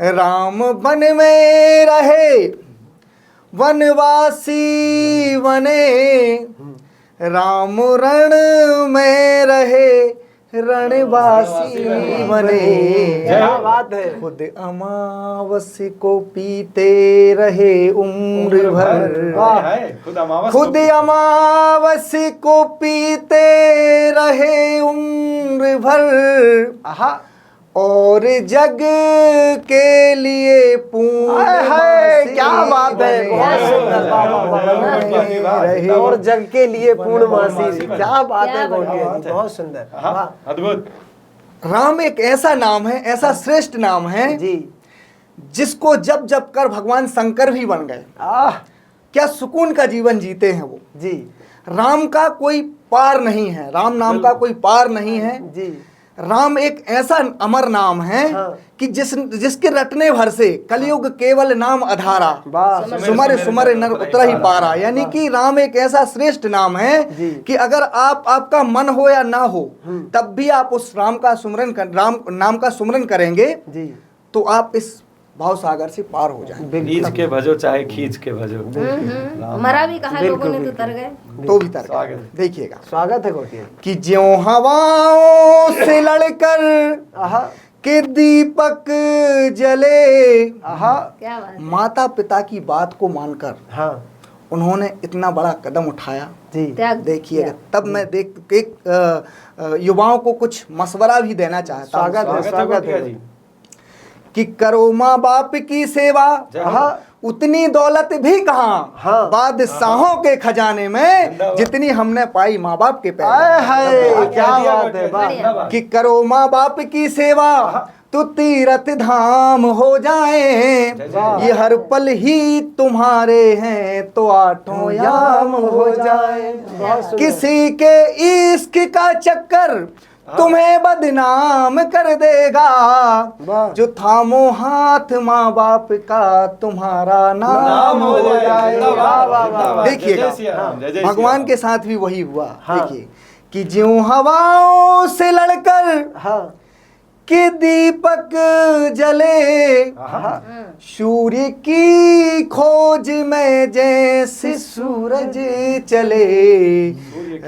है। राम वन में रहे, वनवासी बने। राम रण में रहे, रणवासी बने। क्या बात है। खुद अमावस को पीते रहे उम्र भर। खुद अमावस को पीते रहे उम्र भर। आहा, और जग के लिए हाय, क्या बात है। बहुत सुंदर, रहे। और जग के लिए पूर्णमासी। क्या बात है गोटिया जी, बहुत सुंदर, वाह। अद्भुत। राम एक ऐसा नाम है, ऐसा श्रेष्ठ नाम है जी, जिसको जब जब कर भगवान शंकर भी बन गए। क्या सुकून का जीवन जीते हैं वो। जी राम का कोई पार नहीं है, राम नाम का कोई पार नहीं है। जी, राम एक ऐसा अमर नाम है हाँ। कि जिसके रटने भर से कलयुग केवल नाम अधारा, वाह सुमर सुमर नर उतरा ही पारा। यानी कि राम एक ऐसा श्रेष्ठ नाम है जी। कि अगर आपका मन हो या ना हो तब भी आप उस राम नाम का सुमरन करेंगे जी, तो आप इस भाव सागर से पार हो जाएंगे। नीच के भजो चाहे खींच के भजो। मरा भी कहा लोगों ने तो तर गए। तो भी तर्क देखिएगा स्वागत है गोटिया। कि ज्यों हवाओं से लड़कर आहा के दीपक जले, आहा क्या बात है। माता पिता की बात को मानकर हाँ उन्होंने इतना बड़ा कदम उठाया। जी, त्याग देखिएगा, तब मैं युवाओं को कुछ मशवरा भी देना चाहता हूँ स्वागत है जी। कि करो माँ बाप की सेवा, उतनी दौलत भी कहाँ हाँ। बादशाहों के खजाने में जितनी हमने पाई माँ बाप के आए पैर। हाय क्या बात है, वाह बढ़िया। कि करो माँ बाप की सेवा तो तीरथ धाम हो जाए, ये हर पल ही तुम्हारे हैं तो आठों याम हो जाए। किसी के इश्क का चक्कर तुम्हें बदनाम कर देगा, वाह। जो थामो हाथ माँ बाप का तुम्हारा नाम हो जाए। वाह, वाह, वाह। देखिएगा भगवान के साथ भी वही हुआ। हाँ। देखिए कि ज्यों हवाओं से लड़कर हाँ के दीपक जले, सूर्य की खोज में जैसे सूरज चले,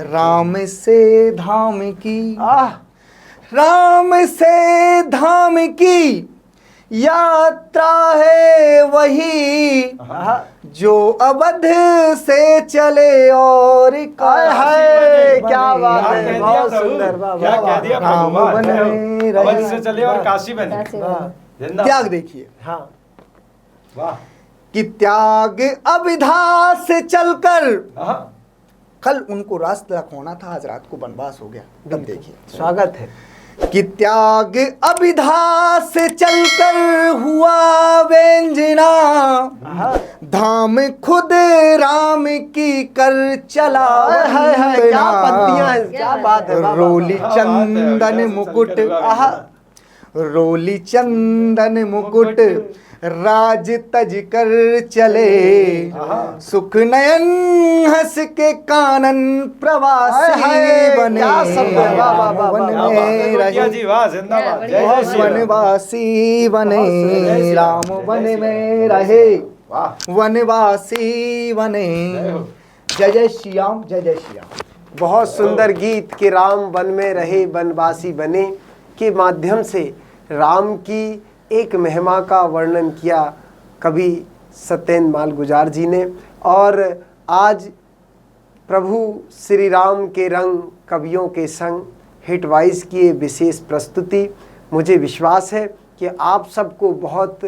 राम से धाम की राम से धाम की यात्रा है वही, जो अवध से चले और हाय हाय क्या बात है, बहुत सुंदर, वाह क्या वाह, कह दिया राम प्रभु, बन में रहे। अवध से चले और काशी बने। जिंदाबाद। त्याग देखिए हाँ वाह। कि त्याग अविधा से चलकर, हाँ। कल उनको रास्ता खोना था, आज रात को वनवास हो गया। तब देखिए स्वागत है। कि त्याग अभिधा से चलकर हुआ व्यंजना, धाम खुद राम की कर चला हाय हाय हाय क्या पंक्तियां हैं, क्या बात है, वाह, वाह, रोली वाह। चंदन मुकुट, रोली चंदन मुकुट राज तज कर चले, सुख नयन हंस के कानन प्रवासी बने, क्या शब्द है, वाह, वाह, वाह, वन वाह, में रहे, जी वाह, जिंदाबाद। जय बहुत जय श्री राम। वनवासी बने, राम वन में रहे, वनवासी बने। जय जय श्री राम, जय जय श्री राम। बहुत सुंदर गीत कि राम वन में रहे वनवासी बने के माध्यम से राम की एक महिमा का वर्णन किया कवि सत्येंद्र माल गुजार जी ने। और आज प्रभु श्री राम के रंग कवियों के संग हिटवाइज की ये विशेष प्रस्तुति मुझे विश्वास है कि आप सबको बहुत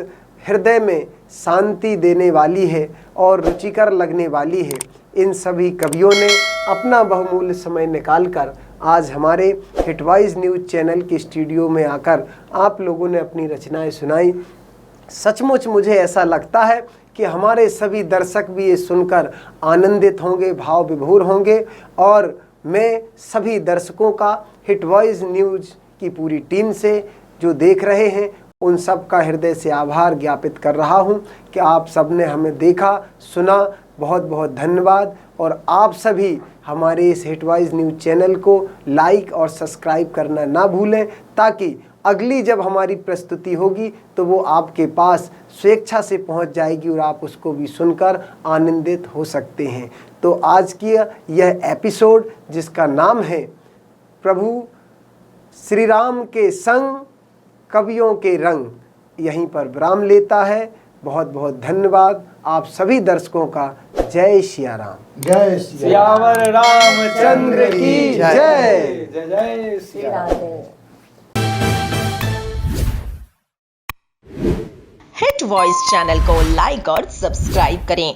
हृदय में शांति देने वाली है और रुचिकर लगने वाली है। इन सभी कवियों ने अपना बहुमूल्य समय निकालकर आज हमारे हिटवाइज न्यूज़ चैनल के स्टूडियो में आकर आप लोगों ने अपनी रचनाएं सुनाई। सचमुच मुझे ऐसा लगता है कि हमारे सभी दर्शक भी ये सुनकर आनंदित होंगे, भाव विभोर होंगे। और मैं सभी दर्शकों का हिटवाइज न्यूज़ की पूरी टीम से जो देख रहे हैं उन सब का हृदय से आभार ज्ञापित कर रहा हूं कि आप सब ने हमें देखा, सुना। बहुत बहुत धन्यवाद। और आप सभी हमारे इस हिटवाइज न्यूज़ चैनल को लाइक और सब्सक्राइब करना ना भूलें, ताकि अगली जब हमारी प्रस्तुति होगी तो वो आपके पास स्वेच्छा से पहुंच जाएगी और आप उसको भी सुनकर आनंदित हो सकते हैं। तो आज की यह एपिसोड जिसका नाम है प्रभु श्री राम के संग कवियों के रंग, यहीं पर विराम लेता है। बहुत बहुत धन्यवाद आप सभी दर्शकों का। जय सिया राम। जय श्री राम। सियावर रामचंद्र की जय। जय जय Shri Ram. Hit voice channel को लाइक और सब्सक्राइब करें